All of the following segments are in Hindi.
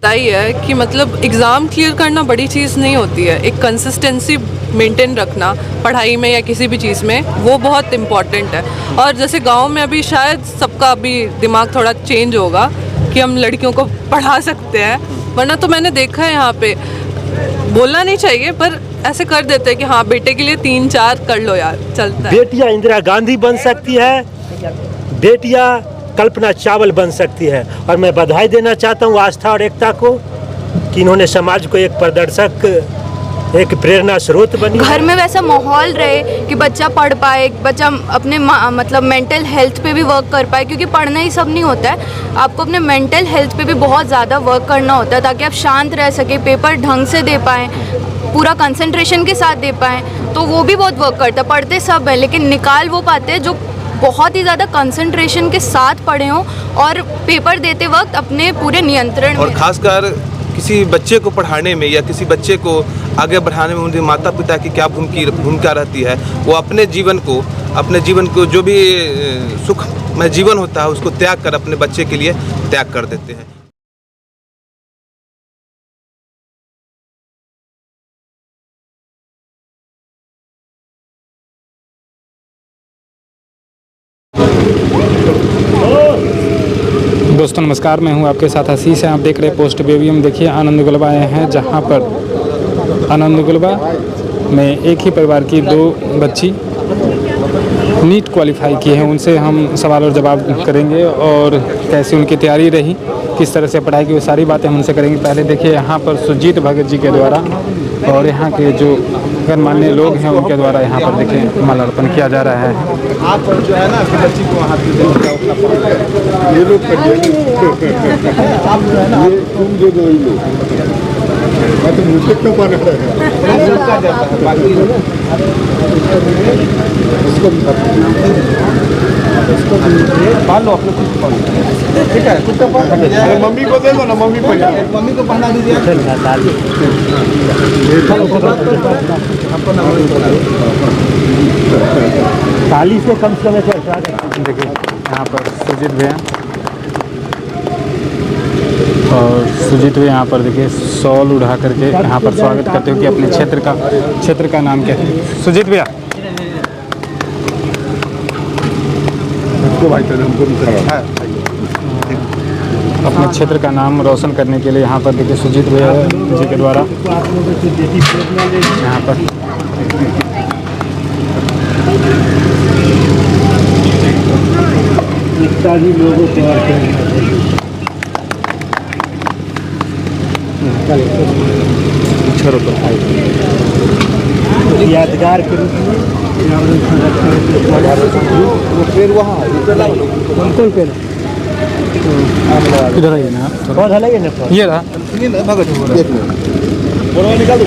बताई है कि मतलब एग्ज़ाम क्लियर करना बड़ी चीज़ नहीं होती है, एक कंसिस्टेंसी मेंटेन रखना पढ़ाई में या किसी भी चीज़ में, वो बहुत इम्पॉर्टेंट है। और जैसे गांव में अभी शायद सबका अभी दिमाग थोड़ा चेंज होगा कि हम लड़कियों को पढ़ा सकते हैं, वरना तो मैंने देखा है यहाँ पे, बोलना नहीं चाहिए पर ऐसे कर देते हैं कि हाँ बेटे के लिए 3-4 कर लो यार, चलता है। बेटियां इंदिरा गांधी बन सकती है, बेटियां कल्पना चावल बन सकती है। और मैं बधाई देना चाहता हूँ आस्था और एकता को कि इन्होंने समाज को एक प्रदर्शक, एक प्रेरणा स्रोत बनी। घर में वैसा माहौल रहे कि बच्चा पढ़ पाए, बच्चा अपने मतलब मेंटल हेल्थ पे भी वर्क कर पाए, क्योंकि पढ़ना ही सब नहीं होता है, आपको अपने मेंटल हेल्थ पे भी बहुत ज़्यादा वर्क करना होता है ताकि आप शांत रह सके, पेपर ढंग से दे पाएँ, पूरा कंसंट्रेशन के साथ दे पाएँ। तो वो भी बहुत वर्क करता है। पढ़ते सब है लेकिन निकाल वो पाते हैं जो बहुत ही ज़्यादा कंसंट्रेशन के साथ पढ़े हों और पेपर देते वक्त अपने पूरे नियंत्रण और में। खासकर किसी बच्चे को पढ़ाने में या किसी बच्चे को आगे बढ़ाने में उनके माता पिता की क्या भूमिका रहती है, वो अपने जीवन को जो भी सुखमय जीवन होता है उसको त्याग कर अपने बच्चे के लिए त्याग कर देते हैं। दोस्तों नमस्कार, मैं हूं आपके साथ आशीष है। आप देख रहे हैं पोस्ट बेबी। हम देखिए आनंद गुलबा आए हैं, जहां पर आनंद गुलबा में एक ही परिवार की 2 बच्ची नीट क्वालिफाई की हैं। उनसे हम सवाल और जवाब करेंगे और कैसी उनकी तैयारी रही, किस तरह से पढ़ाई की, वो सारी बातें हम उनसे करेंगे। पहले देखिए यहाँ पर सुजीत भगत जी के द्वारा और यहाँ के जो गणमान्य लोग हैं उनके द्वारा यहाँ पर देखिए माल्यार्पण किया जा रहा है। आप जो है ना बच्ची को वहाँ ये लोग आप जो है ना तुम जो दो लोग मैं तो मुझे क्यों पढ़ रहा मान लो अपने खुद पढ़, ठीक है, खुद तो पढ़, मम्मी को दे दो ना, मम्मी पढ़, मम्मी को पढ़ना दीजिए। ताली से कम देखिए यहाँ पर सुजीत भैया और सुजीत भैया यहाँ पर देखिए शॉल उड़ा करके यहाँ पर स्वागत करते हो कि अपने क्षेत्र का नाम क्या है। सुजीत भैया अपने क्षेत्र का नाम रोशन करने के लिए यहाँ पर देखिए सुजीत भैया जी के द्वारा यहाँ पर लोगों को यादगार के रूप में फिर वहाँ कौन पेड़ इधर आइए ना, पौधा लगे ना, ये रहा निकाल दो।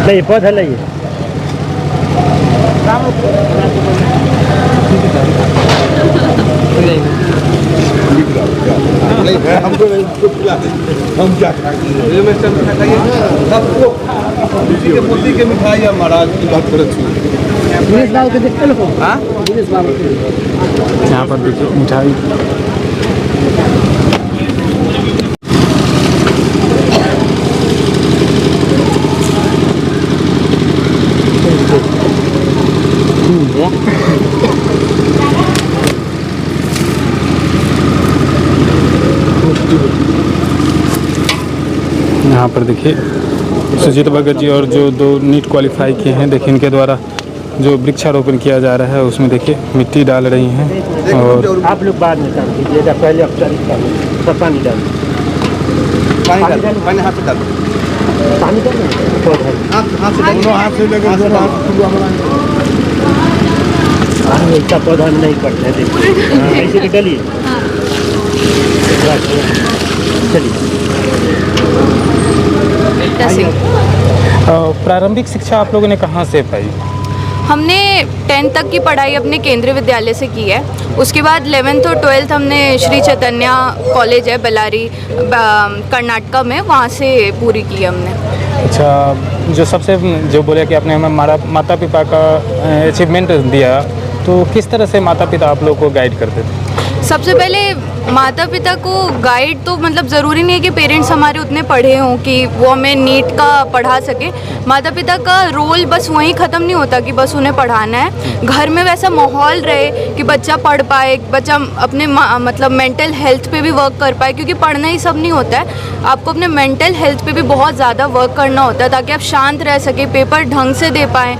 नहीं पौधा लगे नहीं हमको नहीं, हम क्या मोदी के मिठाई है महाराज की बात करें। यहाँ पर देखिए मिठाई यहाँ पर देखिए सुजीत भगत जी और जो 2 नीट क्वालिफाई किए हैं, देखिए इनके द्वारा जो वृक्षारोपण किया जा रहा है उसमें देखिए मिट्टी डाल रही हैं। और आप लोग बाद में काम कीजिएगा, पहले सब पानी डाल, पानी हाथ से डालो, पानी डाल, हाथ से इसका पौधा नहीं करते हैं, देखिए ऐसे डलिए, चलिए। प्रारंभिक शिक्षा आप लोगों ने कहाँ से पाई? हमने 10th तक की पढ़ाई अपने केंद्रीय विद्यालय से की है उसके बाद 11th और 12th हमने श्री चैतन्य कॉलेज है बेलारी कर्नाटका में, वहाँ से पूरी की हमने। अच्छा, जो सबसे जो बोले कि आपने हमारा माता पिता का अचीवमेंट दिया, तो किस तरह से माता पिता आप लोग को गाइड करते थे? सबसे पहले माता पिता को गाइड तो मतलब ज़रूरी नहीं है कि पेरेंट्स हमारे उतने पढ़े हों कि वो हमें नीट का पढ़ा सके। माता पिता का रोल बस वहीं ख़त्म नहीं होता कि बस उन्हें पढ़ाना है। घर में वैसा माहौल रहे कि बच्चा पढ़ पाए, बच्चा अपने मतलब मेंटल हेल्थ पे भी वर्क कर पाए, क्योंकि पढ़ना ही सब नहीं होता है। आपको अपने मेंटल हेल्थ पे भी बहुत ज़्यादा वर्क करना होता है ताकि आप शांत रह सके, पेपर ढंग से दे पाएँ,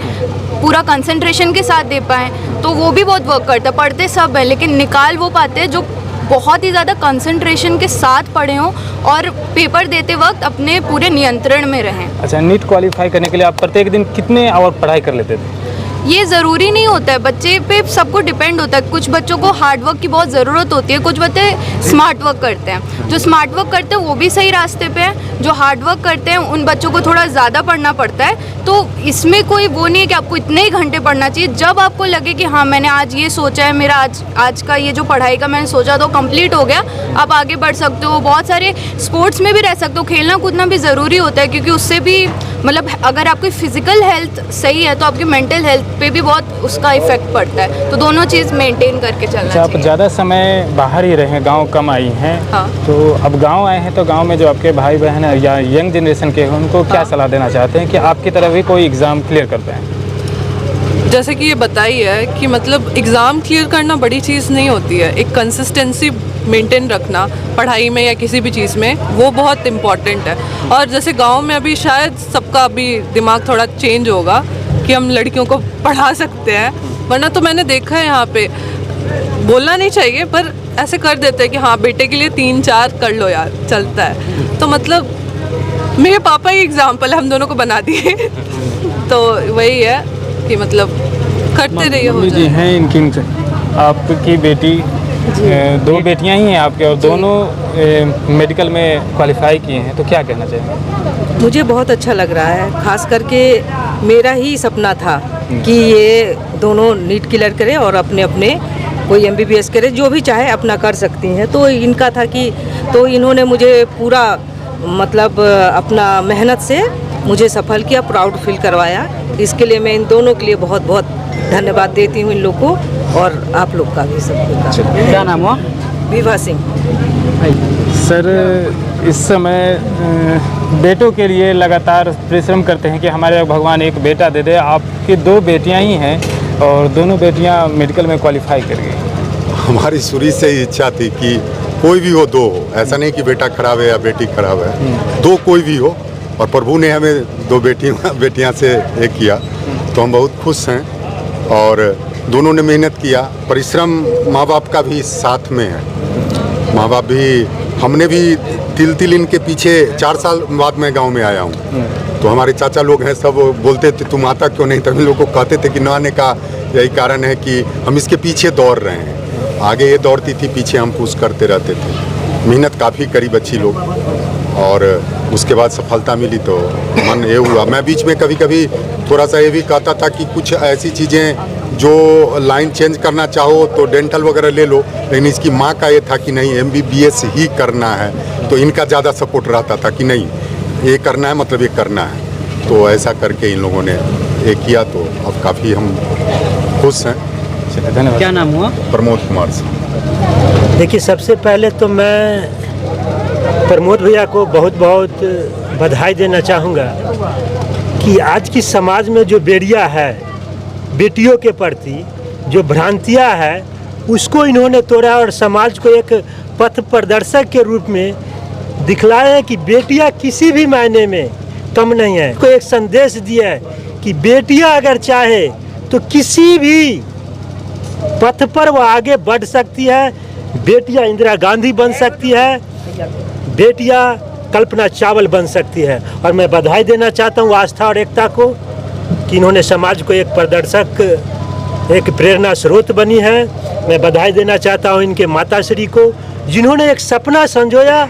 पूरा कंसंट्रेशन के साथ दे पाएँ। तो वो भी बहुत वर्क करता है। पढ़ते सब है लेकिन निकाल वो पाते हैं जो बहुत ही ज़्यादा कंसंट्रेशन के साथ पढ़े हों और पेपर देते वक्त अपने पूरे नियंत्रण में रहें। अच्छा, नीट क्वालिफाई करने के लिए आप प्रत्येक दिन कितने आवर पढ़ाई कर लेते थे? ये ज़रूरी नहीं होता है, बच्चे पे सबको डिपेंड होता है। कुछ बच्चों को हार्ड वर्क की बहुत ज़रूरत होती है, कुछ बच्चे स्मार्ट वर्क करते हैं। जो स्मार्ट वर्क करते हैं वो भी सही रास्ते पे है, जो हार्ड वर्क करते हैं उन बच्चों को थोड़ा ज़्यादा पढ़ना पड़ता है। तो इसमें कोई वो नहीं है कि आपको इतने ही घंटे पढ़ना चाहिए। जब आपको लगे कि हाँ मैंने आज ये सोचा है, मेरा आज का ये जो पढ़ाई का मैंने सोचा तो कंप्लीट हो गया, आप आगे बढ़ सकते हो। बहुत सारे स्पोर्ट्स में भी रह सकते हो, खेलना कूदना भी ज़रूरी होता है, क्योंकि उससे भी मतलब अगर आपकी फ़िज़िकल हेल्थ सही है तो आपकी मेंटल हेल्थ पे भी बहुत उसका इफेक्ट पड़ता है। तो दोनों चीज़ मेंटेन करके चलना अच्छा, आप चाहिए। ज़्यादा समय बाहर ही रहे, गांव कम आई हैं। हाँ। तो अब गांव आए हैं तो गांव में जो आपके भाई बहन है या यंग जनरेशन के हैं, उनको क्या सलाह देना चाहते हैं कि आपकी तरह भी कोई एग्ज़ाम क्लियर कर पाएँ? जैसे कि ये बताई है कि मतलब एग्ज़ाम क्लियर करना बड़ी चीज़ नहीं होती है। एक कंसिस्टेंसी मेंटेन रखना पढ़ाई में या किसी भी चीज़ में, वो बहुत इम्पॉर्टेंट है। और जैसे गांव में अभी शायद सबका अभी दिमाग थोड़ा चेंज होगा कि हम लड़कियों को पढ़ा सकते हैं, वरना तो मैंने देखा है यहाँ पे, बोलना नहीं चाहिए पर ऐसे कर देते हैं कि हाँ बेटे के लिए 3-4 कर लो यार, चलता है। तो मतलब मेरे पापा ही एग्जाम्पल हम दोनों को बना दिए। तो वही है कि मतलब करते रहिए, हो जी जाए। हैं इनकी आपकी बेटी, दो बेटियां ही हैं आपके और दोनों मेडिकल में क्वालिफाई किए हैं, तो क्या कहना चाहिए? मुझे बहुत अच्छा लग रहा है, खास करके मेरा ही सपना था कि ये दोनों नीट क्लियर करें और अपने अपने कोई MBBS करे, जो भी चाहे अपना कर सकती हैं। तो इनका था कि तो इन्होंने मुझे पूरा मतलब अपना मेहनत से मुझे सफल किया, प्राउड फील करवाया। इसके लिए मैं इन दोनों के लिए बहुत बहुत धन्यवाद देती हूँ इन लोग को और आप लोग का भी, सबको का। क्या नाम हुआ? विभा सिंह। सर, इस समय बेटों के लिए लगातार परिश्रम करते हैं कि हमारे भगवान एक बेटा दे दे। आपकी 2 बेटियां ही हैं और दोनों बेटियां मेडिकल में क्वालिफाई कर गई। हमारी शुरू से ही इच्छा थी कि कोई भी हो, 2 हो, ऐसा नहीं कि बेटा खराब है या बेटी खराब है, 2 कोई भी हो। और प्रभु ने हमें 2 बेटियां से एक किया, तो हम बहुत खुश हैं। और दोनों ने मेहनत किया, परिश्रम माँ बाप का भी साथ में है। माँ बाप भी, हमने भी तिल इनके पीछे 4 साल बाद मैं गांव में आया हूँ। तो हमारे चाचा लोग हैं, सब बोलते थे तुम आता क्यों नहीं, तभी लोग को कहते थे कि न आने का यही कारण है कि हम इसके पीछे दौड़ रहे हैं। आगे ये दौड़ती थी, पीछे हम पुश करते रहते थे। मेहनत काफ़ी करी बच्ची लोग और उसके बाद सफलता मिली तो मन ये हुआ। मैं बीच में कभी कभी थोड़ा सा ये भी कहता था कि कुछ ऐसी चीज़ें जो लाइन चेंज करना चाहो तो डेंटल वगैरह ले लो, लेकिन इसकी माँ का ये था कि नहीं MBBS ही करना है। तो इनका ज़्यादा सपोर्ट रहता था कि नहीं ये करना है, मतलब ये करना है। तो ऐसा करके इन लोगों ने ये किया, तो अब काफ़ी हम खुश हैं। धन्यवाद। क्या नाम हुआ? प्रमोद कुमार सिंह। देखिए, सबसे पहले तो मैं प्रमोद भैया को बहुत बहुत बधाई देना चाहूँगा कि आज की समाज में जो बेड़िया है, बेटियों के प्रति जो भ्रांतियाँ है, उसको इन्होंने तोड़ा और समाज को एक पथ प्रदर्शक के रूप में दिखलाया है कि बेटियाँ किसी भी मायने में कम नहीं है। को एक संदेश दिया है कि बेटियाँ अगर चाहे तो किसी भी पथ पर वो आगे बढ़ सकती है। बेटियाँ इंदिरा गांधी बन सकती है, बेटियाँ कल्पना चावला बन सकती है। और मैं बधाई देना चाहता हूँ आस्था और एकता को कि इन्होंने समाज को एक प्रदर्शक, एक प्रेरणा स्रोत बनी है। मैं बधाई देना चाहता हूँ इनके माताश्री को, जिन्होंने एक सपना संजोया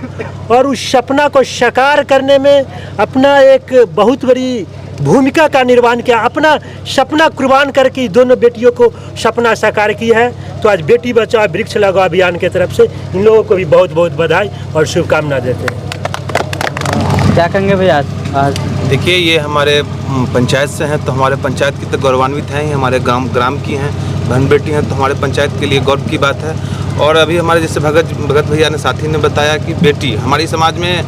और उस सपना को साकार करने में अपना एक बहुत बड़ी भूमिका का निर्वहन किया। अपना सपना कुर्बान करके दोनों बेटियों को सपना साकार किया है। तो आज बेटी बचाओ वृक्ष लगाओ अभियान की तरफ से इन लोगों को भी बहुत बहुत बधाई और शुभकामना देते हैं। क्या कहेंगे भैया आज? देखिए, ये हमारे पंचायत से हैं तो हमारे पंचायत की तो गौरवान्वित हैं, ये हमारे ग्राम की हैं, बहन बेटी हैं, तो हमारे पंचायत के लिए गौरव की बात है। और अभी हमारे जैसे भगत भैया ने साथी ने बताया कि बेटी हमारी समाज में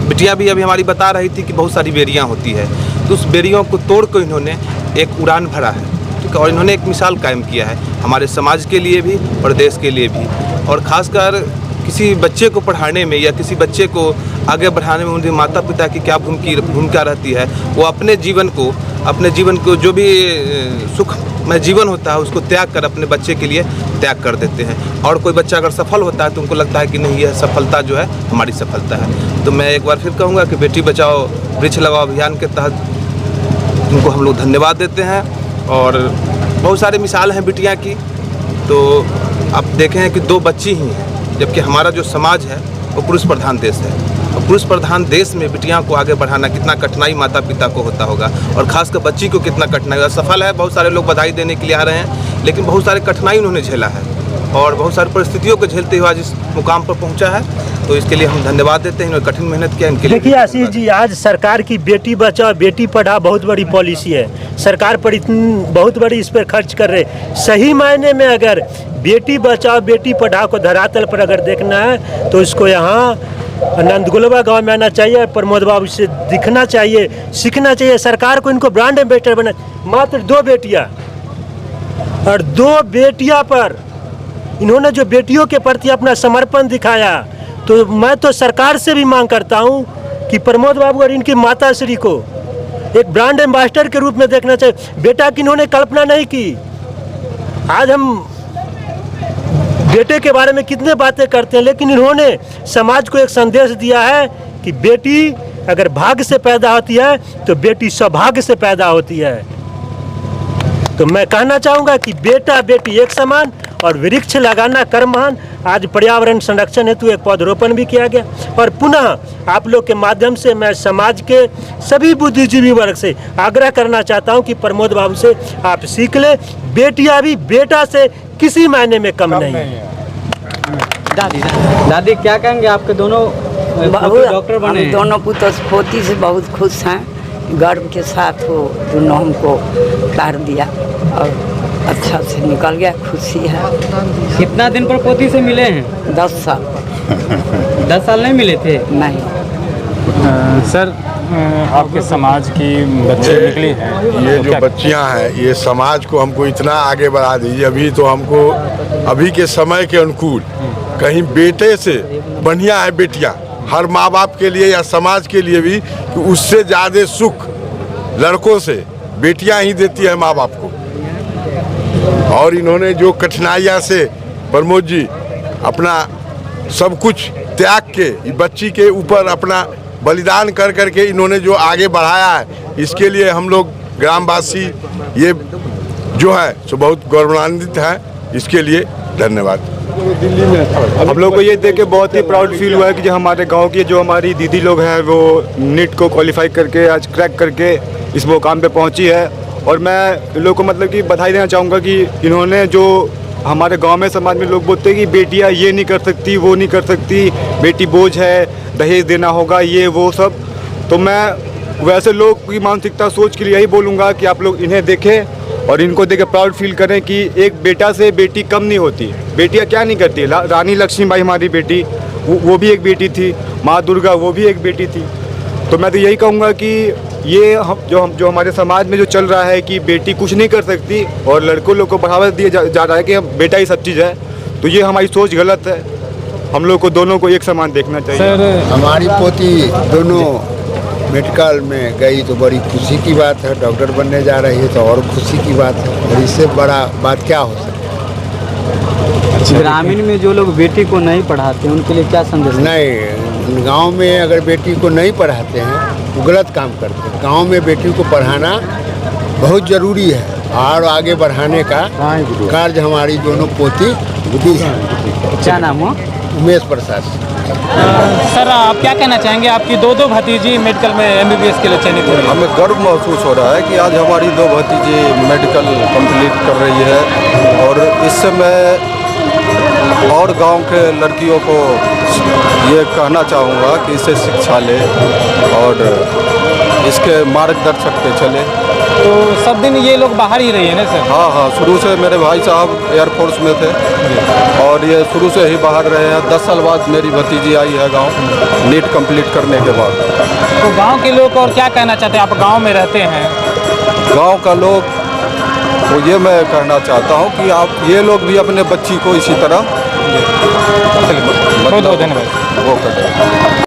बिटिया भी अभी हमारी बता रही थी कि बहुत सारी बेरियां होती है, तो उस बेरियों को तोड़ कर इन्होंने एक उड़ान भरा है, ठीक है, और इन्होंने एक मिसाल कायम किया है हमारे समाज के लिए भी और देश के लिए भी। और ख़ासकर किसी बच्चे को पढ़ाने में या किसी बच्चे को आगे बढ़ाने में उनके माता पिता की क्या भूमिका रहती है, वो अपने जीवन को जो भी सुखमय जीवन होता है उसको त्याग कर अपने बच्चे के लिए त्याग कर देते हैं। और कोई बच्चा अगर सफल होता है तो उनको लगता है कि नहीं, यह सफलता जो है हमारी सफलता है। तो मैं एक बार फिर कहूँगा कि बेटी बचाओ वृक्ष लगाओ अभियान के तहत उनको हम लोग धन्यवाद देते हैं। और बहुत सारे मिसाल हैं बिटिया की, तो आप देखें हैं कि 2 बच्ची ही हैं, जबकि हमारा जो समाज है वो पुरुष प्रधान देश है। और पुरुष प्रधान देश में बिटियां को आगे बढ़ाना कितना कठिनाई माता पिता को होता होगा, और खासकर बच्ची को कितना कठिनाई होगा। सफल है, बहुत सारे लोग बधाई देने के लिए आ रहे हैं, लेकिन बहुत सारे कठिनाई उन्होंने झेला है और बहुत सारी परिस्थितियों को झेलते हुए आज इस मुकाम पर पहुंचा है। तो इसके लिए हम धन्यवाद देते हैं, इन्होंने कठिन मेहनत किया इनके लिए। देखिए आशीष जी, आज सरकार की बेटी बचाओ बेटी पढ़ाओ बहुत बड़ी पॉलिसी है, सरकार पर इतनी बहुत बड़ी इस पर खर्च कर रहे। सही मायने में अगर बेटी बचाओ बेटी पढ़ाओ को धरातल पर अगर देखना है तो इसको यहाँ नंदगुलबा गांव में आना चाहिए, प्रमोद बाबू से दिखना चाहिए, सीखना चाहिए। सरकार को इनको ब्रांड एम्बेसडर बना। मात्र 2 बेटियां और 2 बेटियां पर इन्होंने जो बेटियों के प्रति अपना समर्पण दिखाया, तो मैं तो सरकार से भी मांग करता हूं कि प्रमोद बाबू और इनकी माता श्री को एक ब्रांड एम्बेसडर के रूप में देखना चाहिए। बेटा की इन्होंने कल्पना नहीं की। आज हम बेटे के बारे में कितने बातें करते हैं, लेकिन इन्होंने समाज को एक संदेश दिया है कि बेटी अगर भाग्य से पैदा होती है तो बेटी सौभाग्य से पैदा होती है। तो मैं कहना चाहूँगा कि बेटा बेटी एक समान और वृक्ष लगाना कर्महान। आज पर्यावरण संरक्षण हेतु एक पौधरोपण भी किया गया। और पुनः आप लोग के माध्यम से मैं समाज के सभी बुद्धिजीवी वर्ग से आग्रह करना चाहता हूं कि प्रमोद बाबू से आप सीख लें, बेटियां भी बेटा से किसी मायने में कम नहीं है। दादी क्या कहेंगे, आपके दोनों डॉक्टर बने? हम दोनों पुत्र पोती से बहुत खुश हैं, गर्व के साथ वो दोनों हमको कर दिया और अच्छा से निकल गया, खुशी है। कितना दिन पर पोती से मिले हैं? 10 साल। 10 साल नहीं मिले थे? नहीं। सर, आपके समाज की बच्ची निकली है, ये जो बच्चियां हैं ये समाज को हमको इतना आगे बढ़ा दीजिए। अभी तो हमको अभी के समय के अनुकूल कहीं बेटे से बढ़िया है बेटियां, हर माँ बाप के लिए या समाज के लिए भी, कि उससे ज़्यादा सुख लड़कों से बेटियां ही देती है माँ बाप को। और इन्होंने जो कठिनाइयाँ से प्रमोद जी अपना सब कुछ त्याग के बच्ची के ऊपर अपना बलिदान कर करके इन्होंने जो आगे बढ़ाया है, इसके लिए हम लोग ग्रामवासी ये जो है सो बहुत गौरवान्वित हैं। इसके लिए धन्यवाद। हम लोग को ये देख के बहुत ही प्राउड फील हुआ है कि जो हमारे गांव की जो हमारी दीदी लोग हैं वो नीट को क्वालिफाई करके आज क्रैक करके इस मुकाम पे पहुंची है। और मैं इन लोगों को मतलब कि बधाई देना चाहूँगा कि इन्होंने जो हमारे गांव में समाज में लोग बोलते हैं कि बेटियां ये नहीं कर सकती वो नहीं कर सकती, बेटी बोझ है, दहेज देना होगा, ये वो सब। तो मैं वैसे लोग की मानसिकता सोच के लिए यही बोलूँगा कि आप लोग इन्हें देखें और इनको देख के प्राउड फील करें कि एक बेटा से बेटी कम नहीं होती। बेटियां क्या नहीं करती, रानी लक्ष्मीबाई हमारी बेटी वो भी एक बेटी थी, माँ दुर्गा वो भी एक बेटी थी। तो मैं तो यही कहूँगा कि ये जो हमारे समाज में जो चल रहा है कि बेटी कुछ नहीं कर सकती और लड़कों लोग को बढ़ावा दिया जा रहा है कि बेटा ही सब चीज़ है, तो ये हमारी सोच गलत है। हम लोग को दोनों को एक समान देखना चाहिए। सर, हमारी पोती दोनों मेडिकल में गई तो बड़ी खुशी की बात है, डॉक्टर बनने जा रही है तो और खुशी की बात है। और इससे बड़ा बात क्या हो सकती है। ग्रामीण में जो लोग बेटी को नहीं पढ़ाते उनके लिए क्या संदेश? नहीं, गांव में अगर बेटी को नहीं पढ़ाते हैं वो गलत काम करते हैं। गांव में बेटी को पढ़ाना बहुत ज़रूरी है और आगे बढ़ाने का कार्य हमारी दोनों पोती की है। क्या नाम हो? उमेश प्रसाद। सर, आप क्या कहना चाहेंगे, आपकी 2 भतीजी मेडिकल में MBBS के लिए चयनित हुई? हमें गर्व महसूस हो रहा है कि आज हमारी 2 भतीजी मेडिकल कंप्लीट कर रही है और इस समय और गांव के लड़कियों को ये कहना चाहूँगा कि इसे शिक्षा ले और इसके मार्गदर्शक पे चले। तो सब दिन ये लोग बाहर ही रही है ना सर? हाँ हाँ, शुरू से मेरे भाई साहब एयरफोर्स में थे और ये शुरू से ही बाहर रहे हैं। 10 साल बाद मेरी भतीजी आई है गांव नीट कंप्लीट करने के बाद। तो गांव के लोग और क्या कहना चाहते हैं? आप गांव में रहते हैं। गांव का लोग तो ये मैं कहना चाहता हूं कि आप ये लोग भी अपने बच्ची को इसी तरह बहुत बहुत धन्यवाद। वो करें।